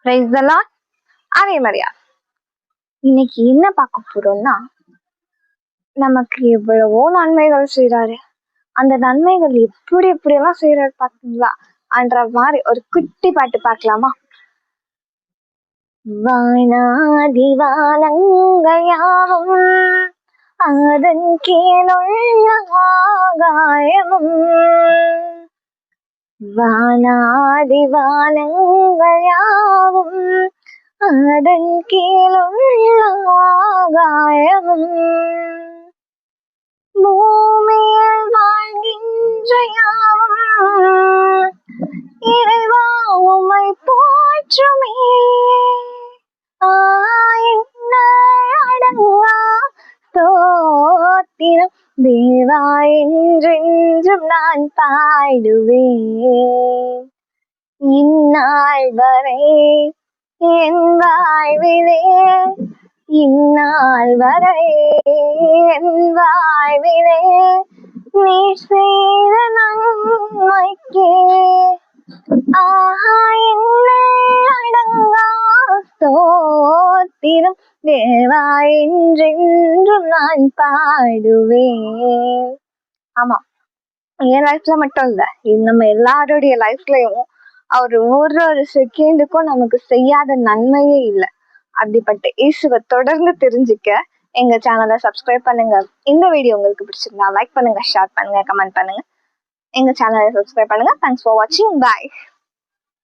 Praise the Lord. அதே மாதிரியா இன்னைக்கு என்ன பார்க்க போறோம்னா, நமக்கு எவ்வளவோ நன்மைகள் செய்யறாரு. அந்த நன்மைகள் எப்படி எப்படியெல்லாம் செய்யறாரு பாத்தீங்களா என்ற மாதிரி ஒரு குட்டி பாட்டு பார்க்கலாமா? வானாதி வானங்கள் யாவும் அதன் கீழுள்ள ஆகாயமும், வானாதி வானங்கள் யாவும் அதன் கீழுள்ள ஆகாயமும், பூமியில் வாழ்கின்ற யாவும் இறைவா உம்மை போற்றுமே. அடங்கா ஸ்தோத்திரம் தேவா என்றென்றும் நான் பாடுவேன். இந்நாள் வரை என் வாழ்விலே, இந்நாள் வரை என் வாழ்விலே நீ செய்த நன்மைக்கே என்னை அடங்கா ஸ்தோத்திரம் தேவா என்றென்றும் நான் பாடுவேன். ஆமா, என் லைஃப்ல மட்டும் இல்ல, இது நம்ம எல்லாருடைய லைஃப்லயும் அவர் ஒரு செகண்டுக்கும் நமக்கு செய்யாத நன்மையே இல்லை. அப்படிப்பட்ட இயேசுவை தொடர்ந்து தெரிஞ்சுக்க எங்க சேனலை சப்ஸ்கிரைப் பண்ணுங்க. இந்த வீடியோ உங்களுக்கு பிடிச்சிருந்தா லைக் பண்ணுங்க, ஷேர் பண்ணுங்க, கமெண்ட் பண்ணுங்க. எங்க சேனலை சப்ஸ்கிரைப் பண்ணுங்க. தேங்க்ஸ் ஃபார் வாட்சிங். பாய்.